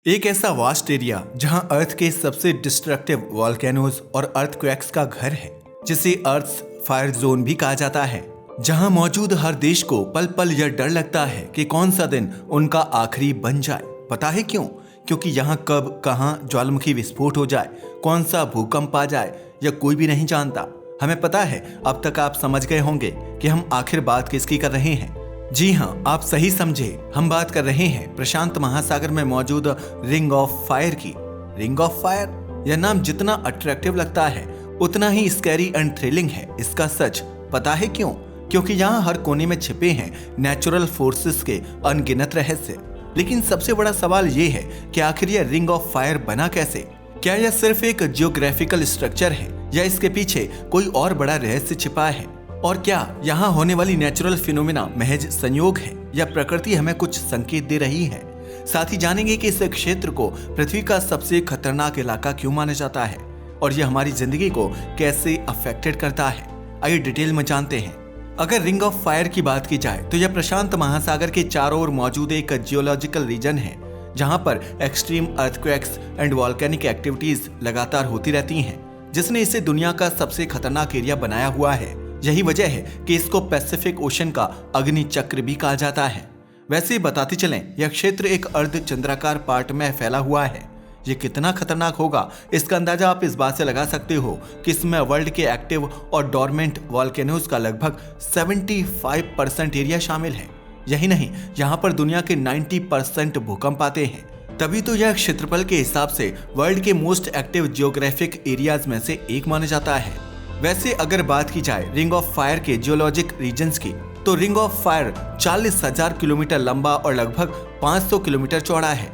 एक ऐसा vast area जहां अर्थ के सबसे डिस्ट्रक्टिव वॉल्केनोज और अर्थक्वेक्स का घर है, जिसे अर्थ फायर जोन भी कहा जाता है, जहां मौजूद हर देश को पल पल यह डर लगता है कि कौन सा दिन उनका आखिरी बन जाए। पता है क्यों? क्योंकि यहाँ कब कहाँ ज्वालामुखी विस्फोट हो जाए, कौन सा भूकंप आ जाए, यह कोई भी नहीं जानता। हमें पता है, अब तक आप समझ गए होंगे कि हम आखिर बात किसकी कर रहे हैं। जी हाँ, आप सही समझे, हम बात कर रहे हैं प्रशांत महासागर में मौजूद रिंग ऑफ फायर की। रिंग ऑफ फायर, यह नाम जितना अट्रैक्टिव लगता है उतना ही स्कैरी एंड थ्रिलिंग है। इसका सच पता है क्यों? क्योंकि यहाँ हर कोने में छिपे हैं नेचुरल फोर्सेस के अनगिनत रहस्य। लेकिन सबसे बड़ा सवाल ये है कि आखिर यह रिंग ऑफ फायर बना कैसे? क्या यह सिर्फ एक जियोग्राफिकल स्ट्रक्चर है या इसके पीछे कोई और बड़ा रहस्य छिपा है? और क्या यहाँ होने वाली नेचुरल फिनोमिना महज संयोग है या प्रकृति हमें कुछ संकेत दे रही है? साथ ही जानेंगे कि इस क्षेत्र को पृथ्वी का सबसे खतरनाक इलाका क्यों माना जाता है और यह हमारी जिंदगी को कैसे अफेक्टेड करता है। आइए डिटेल में जानते हैं। अगर रिंग ऑफ फायर की बात की जाए तो यह प्रशांत महासागर के चारों ओर मौजूद एक जियोलॉजिकल रीजन है, जहां पर extreme earthquakes and volcanic activities लगातार होती रहती हैं, जिसने इसे दुनिया का सबसे खतरनाक एरिया बनाया हुआ है। यही वजह है कि इसको पैसिफिक ओशन का अग्नि चक्र भी कहा जाता है। वैसे बताते चलें, यह क्षेत्र एक अर्ध चंद्राकार पार्ट में फैला हुआ है। ये कितना खतरनाक होगा, इसका अंदाजा आप इस बात से लगा सकते हो कि इसमें वर्ल्ड के एक्टिव और डोरमेंट वॉल्केनोज का लगभग 75% एरिया शामिल है। यही नहीं, यहाँ पर दुनिया के 90% भूकंप आते हैं। तभी तो यह क्षेत्रफल के हिसाब से वर्ल्ड के मोस्ट एक्टिव जियोग्राफिक एरियाज में से एक माना जाता है। वैसे अगर बात की जाए रिंग ऑफ फायर के जियोलॉजिक रीजन्स की, तो रिंग ऑफ फायर 40,000 किलोमीटर लंबा और लगभग 500 किलोमीटर चौड़ा है।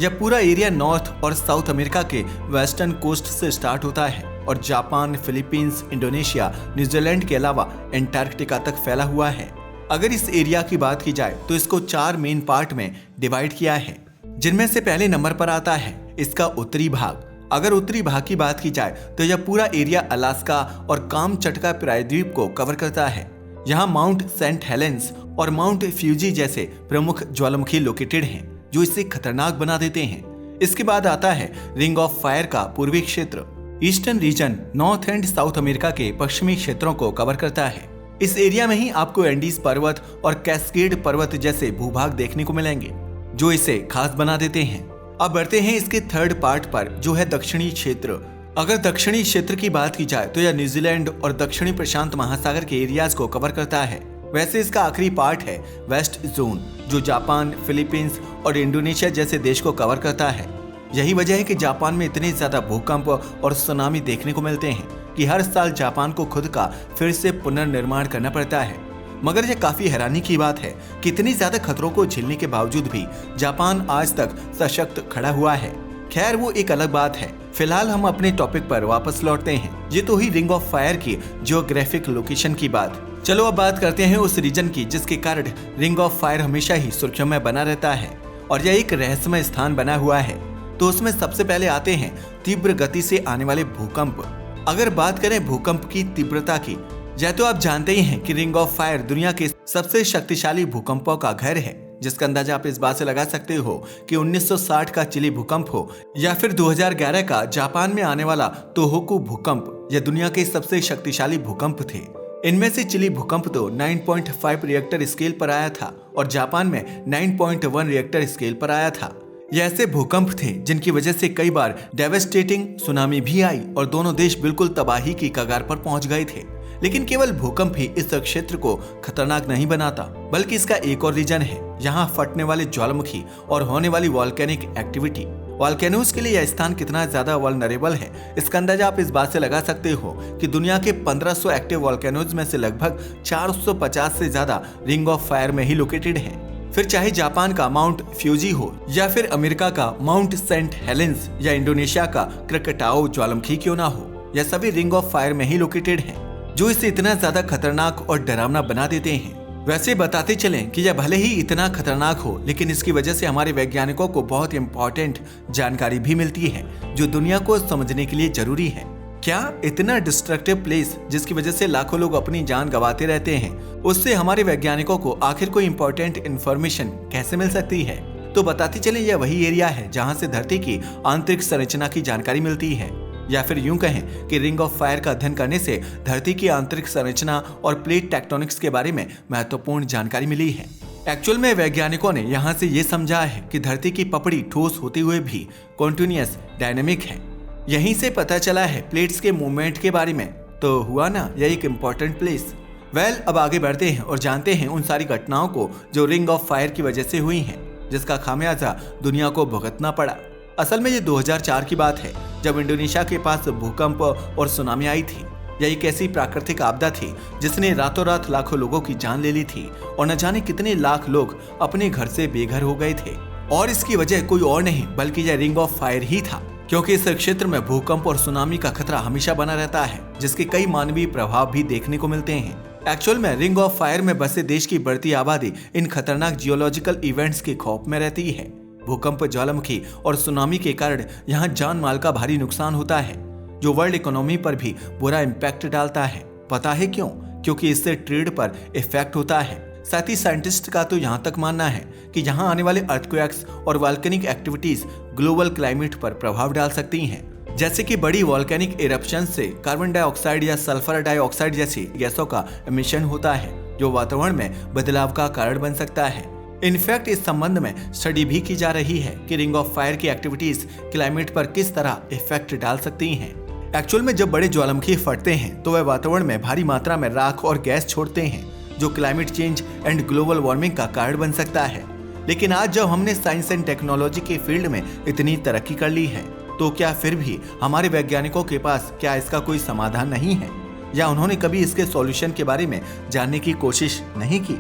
यह पूरा एरिया नॉर्थ और साउथ अमेरिका के वेस्टर्न कोस्ट से स्टार्ट होता है और जापान, फिलीपींस, इंडोनेशिया, न्यूजीलैंड के अलावा एंटार्कटिका तक फैला हुआ है। अगर इस एरिया की बात की जाए तो इसको 4 मेन पार्ट में डिवाइड किया है, जिनमें से पहले नंबर पर आता है इसका उत्तरी भाग। अगर उत्तरी भाग की बात की जाए तो यह पूरा एरिया अलास्का और कामचटका प्रायद्वीप को कवर करता है। यहाँ माउंट सेंट हेलेंस और माउंट फ्यूजी जैसे प्रमुख ज्वालामुखी लोकेटेड हैं, जो इसे खतरनाक बना देते हैं। इसके बाद आता है रिंग ऑफ फायर का पूर्वी क्षेत्र। Eastern region north and south America के पश्चिमी क्षेत्रों को कवर करता है। इस एरिया में ही आपको एंडीज पर्वत और कैस्केड पर्वत जैसे भूभाग देखने को मिलेंगे, जो इसे खास बना देते हैं। अब बढ़ते हैं इसके थर्ड पार्ट पर, जो है दक्षिणी क्षेत्र। अगर दक्षिणी क्षेत्र की बात की जाए तो यह न्यूजीलैंड और दक्षिणी प्रशांत महासागर के एरियाज को कवर करता है। वैसे इसका आखिरी पार्ट है वेस्ट जोन, जो जापान, फिलीपींस और इंडोनेशिया जैसे देश को कवर करता है। यही वजह है कि जापान में इतने ज्यादा भूकंप और सुनामी देखने को मिलते हैं कि हर साल जापान को खुद का फिर से पुनर्निर्माण करना पड़ता है। मगर यह काफी हैरानी की बात है कि इतनी ज्यादा खतरों को झेलने के बावजूद भी जापान आज तक सशक्त खड़ा हुआ है। खैर, वो एक अलग बात है। फिलहाल हम अपने टॉपिक पर वापस लौटते हैं। ये तो ही रिंग ऑफ फायर की जियोग्राफिक लोकेशन की बात। चलो अब बात करते हैं उस रीजन की जिसके कारण रिंग ऑफ फायर हमेशा ही सुर्खियों में बना रहता है और यह एक रहस्यमय स्थान बना हुआ है। तो उसमें सबसे पहले आते हैं तीव्र गति से आने वाले भूकंप। अगर बात करें भूकंप की तीव्रता की, या तो आप जानते ही हैं कि रिंग ऑफ फायर दुनिया के सबसे शक्तिशाली भूकंपों का घर है, जिसका अंदाजा आप इस बात से लगा सकते हो कि 1960 का चिली भूकंप हो या फिर 2011 का जापान में आने वाला तोहोकू भूकंप, यह दुनिया के सबसे शक्तिशाली भूकंप थे। इनमें से चिली भूकंप तो 9.5 रिएक्टर स्केल पर आया था और जापान में 9.1 रिएक्टर स्केल पर आया था। ये ऐसे भूकंप थे जिनकी वजह से कई बार डेवास्टेटिंग सुनामी भी आई और दोनों देश बिल्कुल तबाही की कगार पर पहुंच गए थे। लेकिन केवल भूकंप ही इस क्षेत्र को खतरनाक नहीं बनाता, बल्कि इसका एक और रीजन है यहाँ फटने वाले ज्वालामुखी और होने वाली वॉल्केनिक एक्टिविटी। वॉल्केनोज के लिए यह स्थान कितना ज्यादा वल्नरेबल है, इसका अंदाजा आप इस बात से लगा सकते हो कि दुनिया के 1500 एक्टिव वॉल्केनोज में से लगभग 450 से ज्यादा रिंग ऑफ फायर में ही लोकेटेड है। फिर चाहे जापान का माउंट फ्यूजी हो या फिर अमेरिका का माउंट सेंट हेलेंस या इंडोनेशिया का क्रकटाओ ज्वालामुखी क्यों ना हो, यह सभी रिंग ऑफ फायर में ही लोकेटेड है, जो इसे इतना ज्यादा खतरनाक और डरावना बना देते हैं। वैसे बताते चलें कि यह भले ही इतना खतरनाक हो, लेकिन इसकी वजह से हमारे वैज्ञानिकों को बहुत इंपॉर्टेंट जानकारी भी मिलती है, जो दुनिया को समझने के लिए जरूरी है। क्या इतना डिस्ट्रक्टिव प्लेस जिसकी वजह से लाखों लोग अपनी जान गंवाते रहते हैं, उससे हमारे वैज्ञानिकों को आखिर कोई इंपॉर्टेंट इंफॉर्मेशन कैसे मिल सकती है? तो बताते चले यह वही एरिया है जहां से धरती की आंतरिक संरचना की जानकारी मिलती है, या फिर यूं कहें कि रिंग ऑफ फायर का अध्ययन करने से धरती की आंतरिक संरचना और प्लेट टेक्टोनिक्स के बारे में महत्वपूर्ण जानकारी मिली है। एक्चुअल में वैज्ञानिकों ने यहाँ से ये समझा है कि धरती की पपड़ी ठोस होते हुए भी कॉन्टिन्यूअस डायनेमिक है। यहीं से पता चला है प्लेट्स के मूवमेंट के बारे में। तो हुआ ना यह एक इम्पोर्टेंट प्लेस। अब आगे बढ़ते हैं और जानते हैं उन सारी घटनाओं को जो रिंग ऑफ फायर की वजह से हुई हैं, जिसका खामियाजा दुनिया को भुगतना पड़ा। असल में ये 2004 की बात है, जब इंडोनेशिया के पास भूकंप और सुनामी आई थी। यह एक ऐसी प्राकृतिक आपदा थी जिसने रातों रात लाखों लोगों की जान ले ली थी और न जाने कितने लाख लोग अपने घर से बेघर हो गए थे। और इसकी वजह कोई और नहीं बल्कि यह रिंग ऑफ फायर ही था, क्योंकि इस क्षेत्र में भूकंप और सुनामी का खतरा हमेशा बना रहता है, जिसके कई मानवीय प्रभाव भी देखने को मिलते हैं। एक्चुअल में रिंग ऑफ फायर में बसे देश की बढ़ती आबादी इन खतरनाक जियोलॉजिकल इवेंट्स के खौफ में रहती है। भूकंप, ज्वालामुखी और सुनामी के कारण यहाँ जान माल का भारी नुकसान होता है, जो वर्ल्ड इकोनॉमी पर भी बुरा इम्पैक्ट डालता है। पता है क्यों? क्योंकि इससे ट्रेड पर इफेक्ट होता है। साथ ही साइंटिस्ट का तो यहाँ तक मानना है कि यहाँ आने वाले अर्थक्वेक्स और वॉल्केनिक एक्टिविटीज ग्लोबल क्लाइमेट पर प्रभाव डाल सकती हैं, जैसे कि बड़ी वॉल्केनिक इरप्शन से कार्बन डाइऑक्साइड या सल्फर डाइऑक्साइड जैसी गैसों का एमिशन होता है, जो वातावरण में बदलाव का कारण बन सकता है। इनफैक्ट इस संबंध में स्टडी भी की जा रही है कि रिंग ऑफ फायर की एक्टिविटीज क्लाइमेट पर किस तरह इफेक्ट डाल सकती हैं। एक्चुअल में जब बड़े ज्वालामुखी फटते हैं तो वह वातावरण में भारी मात्रा में राख और गैस छोड़ते हैं, जो climate change and global warming का कारण बन सकता है। लेकिन आज जब हमने साइंस एंड टेक्नोलॉजी के फील्ड में इतनी तरक्की कर ली है, तो क्या फिर भी हमारे वैज्ञानिकों के पास क्या इसका कोई समाधान नहीं है, या उन्होंने कभी इसके सॉल्यूशन के बारे में जानने की कोशिश नहीं की?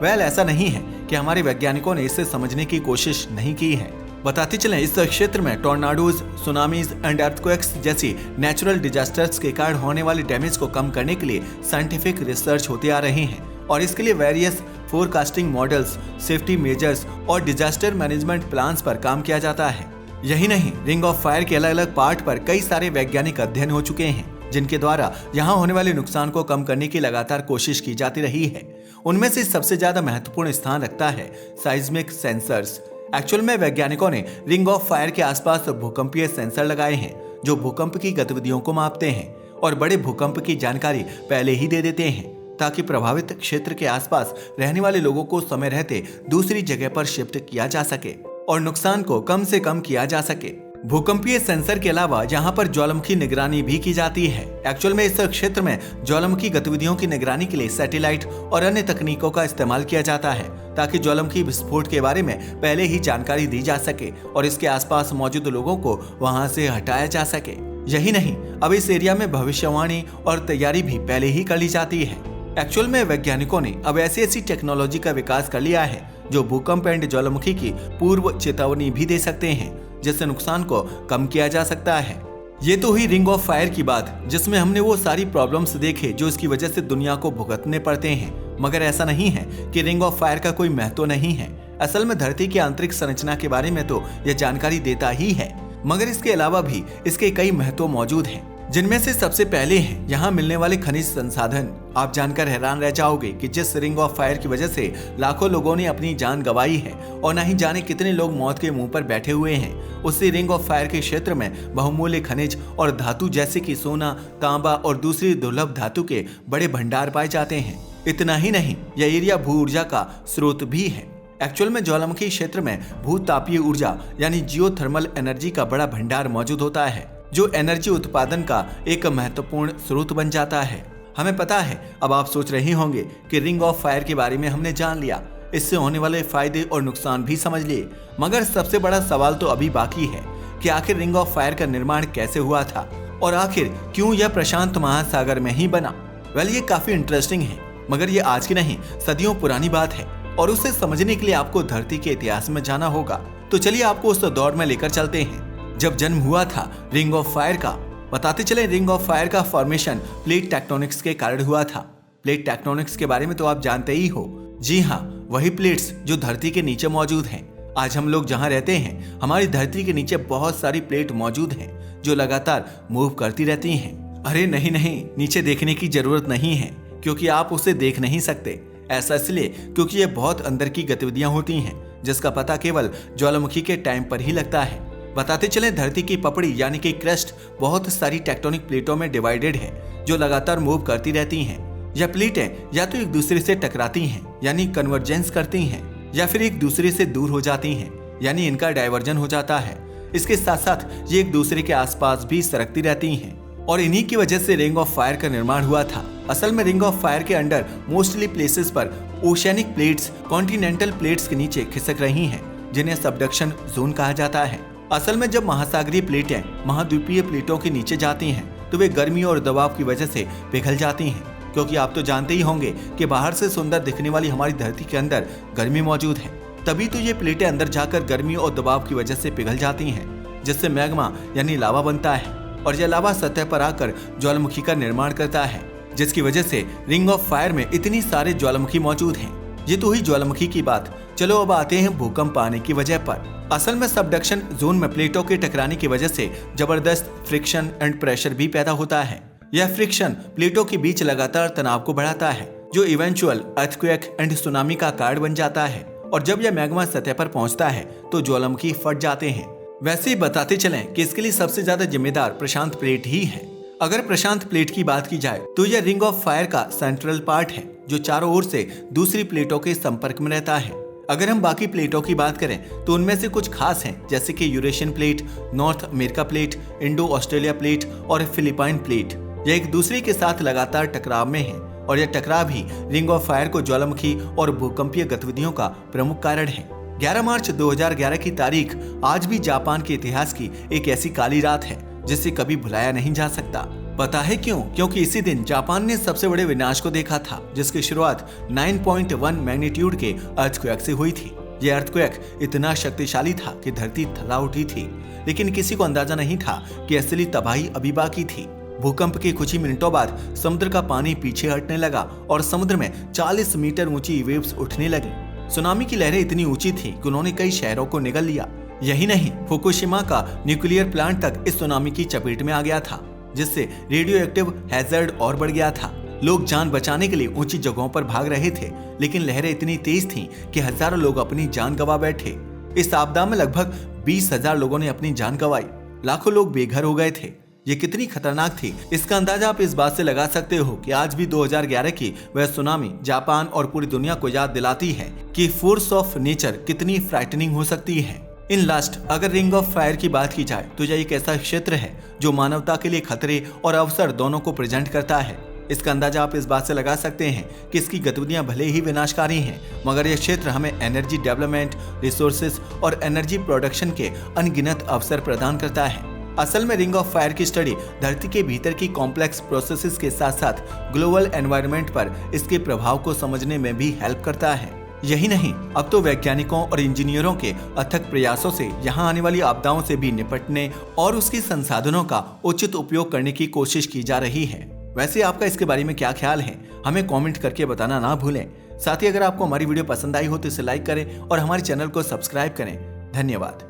ऐसा नहीं है कि हमारे वैज्ञानिकों ने इसे समझने की कोशिश नहीं की है। बताते चलें, इस क्षेत्र में टॉर्नाडोज, सुनामीज एंड अर्थक्वेक्स जैसी नेचुरल डिजास्टर्स के कारण होने वाले डैमेज को कम करने के लिए साइंटिफिक रिसर्च होते आ रहे हैं, और इसके लिए various forecasting models, safety measures और डिजास्टर मैनेजमेंट प्लान्स पर काम किया जाता है। यही नहीं, रिंग ऑफ फायर के अलग अलग पार्ट पर कई सारे वैज्ञानिक अध्ययन हो चुके हैं, जिनके द्वारा यहाँ होने वाले नुकसान को कम करने की लगातार कोशिश की जाती रही है। उनमें से सबसे ज्यादा महत्वपूर्ण स्थान रखता है साइज्मिक सेंसर्स। एक्चुअल में वैज्ञानिकों ने रिंग ऑफ फायर के आसपास भूकंपीय सेंसर लगाए हैं, जो भूकंप की गतिविधियों को मापते हैं और बड़े भूकंप की जानकारी पहले ही दे देते हैं, ताकि प्रभावित क्षेत्र के आसपास रहने वाले लोगों को समय रहते दूसरी जगह पर शिफ्ट किया जा सके और नुकसान को कम से कम किया जा सके। भूकंपीय सेंसर के अलावा यहाँ पर ज्वालामुखी निगरानी भी की जाती है। एक्चुअल में इस क्षेत्र में ज्वालामुखी गतिविधियों की निगरानी के लिए सैटेलाइट और अन्य तकनीकों का इस्तेमाल किया जाता है, ताकि ज्वालामुखी विस्फोट के बारे में पहले ही जानकारी दी जा सके और इसके आसपास मौजूद लोगों को वहां से हटाया जा सके। यही नहीं, अब इस एरिया में भविष्यवाणी और तैयारी भी पहले ही कर ली जाती है। एक्चुअल में वैज्ञानिकों ने अब ऐसी टेक्नोलॉजी का विकास कर लिया है जो भूकंप एंड ज्वालामुखी की पूर्व चेतावनी भी दे सकते हैं, जिससे नुकसान को कम किया जा सकता है। ये तो हुई रिंग ऑफ फायर की बात, जिसमें हमने वो सारी प्रॉब्लम्स देखे जो इसकी वजह से दुनिया को भुगतने पड़ते हैं। मगर ऐसा नहीं है कि रिंग ऑफ फायर का कोई महत्व नहीं है। असल में धरती की आंतरिक संरचना के बारे में तो यह जानकारी देता ही है, मगर इसके अलावा भी इसके कई महत्व मौजूद हैं, जिनमें से सबसे पहले हैं यहाँ मिलने वाले खनिज संसाधन। आप जानकर हैरान रह जाओगे कि जिस रिंग ऑफ फायर की वजह से लाखों लोगों ने अपनी जान गंवाई है और न ही जाने कितने लोग मौत के मुंह पर बैठे हुए हैं, उसी रिंग ऑफ फायर के क्षेत्र में बहुमूल्य खनिज और धातु जैसे कि सोना, तांबा और दूसरी दुर्लभ धातु के बड़े भंडार पाए जाते हैं। इतना ही नहीं, यह एरिया भू ऊर्जा का स्रोत भी है। एक्चुअल में ज्वालामुखी क्षेत्र में भूतापीय ऊर्जा यानी जियोथर्मल एनर्जी का बड़ा भंडार मौजूद होता है, जो एनर्जी उत्पादन का एक महत्वपूर्ण स्रोत बन जाता है। हमें पता है, अब आप सोच रहे होंगे कि रिंग ऑफ फायर के बारे में हमने जान लिया, इससे होने वाले फायदे और नुकसान भी समझ लिए, मगर सबसे बड़ा सवाल तो अभी बाकी है कि आखिर रिंग ऑफ फायर का निर्माण कैसे हुआ था और आखिर क्यों यह प्रशांत महासागर में ही बना। ये काफी इंटरेस्टिंग है, मगर ये आज की नहीं, सदियों पुरानी बात है और उसे समझने के लिए आपको धरती के इतिहास में जाना होगा। तो चलिए आपको उस दौर में लेकर चलते हैं जब जन्म हुआ था रिंग ऑफ फायर का। बताते चले, रिंग ऑफ फायर का फॉर्मेशन प्लेट टेक्टोनिक्स के कारण हुआ था। प्लेट टेक्टोनिक्स के बारे में तो आप जानते ही हो। जी हाँ, वही प्लेट्स जो धरती के नीचे मौजूद हैं। आज हम लोग जहाँ रहते हैं, हमारी धरती के नीचे बहुत सारी प्लेट मौजूद हैं जो लगातार मूव करती रहती हैं। अरे नहीं, नीचे देखने की जरूरत नहीं है, क्योंकि आप उसे देख नहीं सकते। ऐसा इसलिए क्योंकि ये बहुत अंदर की गतिविधियां होती हैं जिसका पता केवल ज्वालामुखी के टाइम पर ही लगता है। बताते चले, धरती की पपड़ी यानी कि क्रस्ट बहुत सारी टेक्टोनिक प्लेटों में डिवाइडेड है जो लगातार मूव करती रहती हैं। यह प्लेटें या तो एक दूसरे से टकराती हैं यानी कन्वर्जेंस करती हैं, या फिर एक दूसरे से दूर हो जाती हैं यानी इनका डाइवर्जन हो जाता है। इसके साथ साथ ये एक दूसरे के आसपास भी सरकती रहती हैं और इन्हीं की वजह से रिंग ऑफ फायर का निर्माण हुआ था। असल में रिंग ऑफ फायर के अंडर मोस्टली प्लेसेस पर ओशियनिक प्लेट्स कॉन्टिनेंटल प्लेट्स के नीचे खिसक रही हैं, जिन्हें सबडक्शन जोन कहा जाता है। असल में जब महासागरीय प्लेटें महाद्वीपीय प्लेटों के नीचे जाती हैं तो वे गर्मी और दबाव की वजह से पिघल जाती हैं, क्योंकि आप तो जानते ही होंगे कि बाहर से सुंदर दिखने वाली हमारी धरती के अंदर गर्मी मौजूद है। तभी तो ये प्लेटें अंदर जाकर गर्मी और दबाव की वजह से पिघल जाती हैं, जिससे मैग्मा यानी लावा बनता है और यह लावा सतह पर आकर ज्वालामुखी का निर्माण करता है, जिसकी वजह से रिंग ऑफ फायर में इतनी सारे ज्वालामुखी मौजूद हैं। ये तो हुई ज्वालामुखी की बात। चलो अब आते हैं भूकंप आने की वजह पर। असल में सबडक्शन जोन में प्लेटों के टकराने की वजह से जबरदस्त फ्रिक्शन एंड प्रेशर भी पैदा होता है। यह फ्रिक्शन प्लेटों के बीच लगातार तनाव को बढ़ाता है, जो इवेंचुअल अर्थक्वेक एंड सुनामी का कारण बन जाता है। और जब यह मैग्मा सतह पर पहुंचता है तो ज्वालामुखी फट जाते हैं। वैसे ही बताते चलें कि इसके लिए सबसे ज्यादा जिम्मेदार प्रशांत प्लेट ही है। अगर प्रशांत प्लेट की बात की जाए तो यह रिंग ऑफ फायर का सेंट्रल पार्ट है, जो चारों ओर से दूसरी प्लेटों के संपर्क में रहता है। अगर हम बाकी प्लेटों की बात करें तो उनमें से कुछ खास हैं, जैसे कि Eurasian plate, north America plate, Indo Australia plate और फिलीपाइन प्लेट। यह एक दूसरे के साथ लगातार टकराव में है और यह टकराव ही रिंग ऑफ फायर को ज्वालामुखी और भूकंपीय गतिविधियों का प्रमुख कारण है। 11 मार्च 2011 की तारीख आज भी जापान के इतिहास की एक ऐसी काली रात है जिसे कभी भुलाया नहीं जा सकता। पता है क्यों? क्योंकि इसी दिन जापान ने सबसे बड़े विनाश को देखा था, जिसकी शुरुआत 9.1 मैग्नीट्यूड के अर्थक्वेक से हुई थी। यह अर्थक्वेक इतना शक्तिशाली था कि धरती थर्रा उठी थी, लेकिन किसी को अंदाजा नहीं था कि असली तबाही अभी बाकी थी। भूकंप के कुछ ही मिनटों बाद समुद्र का पानी पीछे हटने लगा और समुद्र में 40 मीटर ऊंची वेव्स उठने लगी। सुनामी की लहरें इतनी ऊंची थी कि उन्होंने कई शहरों को निगल लिया। यही नहीं, फुकुशिमा का न्यूक्लियर प्लांट तक इस सुनामी की चपेट में आ गया था, जिससे रेडियो एक्टिव हैजर्ड और बढ़ गया था। लोग जान बचाने के लिए ऊंची जगहों पर भाग रहे थे, लेकिन लहरें इतनी तेज थीं कि हजारों लोग अपनी जान गंवा बैठे। इस आपदा में लगभग 20,000 लोगों ने अपनी जान गंवाई। लाखों लोग बेघर हो गए थे। ये कितनी खतरनाक थी, इसका अंदाजा आप इस बात से लगा सकते हो कि आज भी 2011 की वह सुनामी जापान और पूरी दुनिया को याद दिलाती है कि फोर्स ऑफ नेचर कितनी फ्राइटनिंग हो सकती है। इन लास्ट, अगर रिंग ऑफ फायर की बात की जाए तो यह एक ऐसा क्षेत्र है जो मानवता के लिए खतरे और अवसर दोनों को प्रेजेंट करता है। इसका अंदाजा आप इस बात से लगा सकते हैं कि इसकी गतिविधियां भले ही विनाशकारी हैं, मगर यह क्षेत्र हमें एनर्जी डेवलपमेंट, रिसोर्सेज और एनर्जी प्रोडक्शन के अनगिनत अवसर प्रदान करता है। असल में रिंग ऑफ फायर की स्टडी धरती के भीतर की कॉम्प्लेक्स प्रोसेसेस के साथ साथ ग्लोबल एनवायरनमेंट पर इसके प्रभाव को समझने में भी हेल्प करता है। यही नहीं, अब तो वैज्ञानिकों और इंजीनियरों के अथक प्रयासों से यहाँ आने वाली आपदाओं से भी निपटने और उसके संसाधनों का उचित उपयोग करने की कोशिश की जा रही है। वैसे आपका इसके बारे में क्या ख्याल है, हमें कमेंट करके बताना ना भूलें। साथ ही अगर आपको हमारी वीडियो पसंद आई हो तो इसे लाइक करें और हमारे चैनल को सब्सक्राइब करें। धन्यवाद।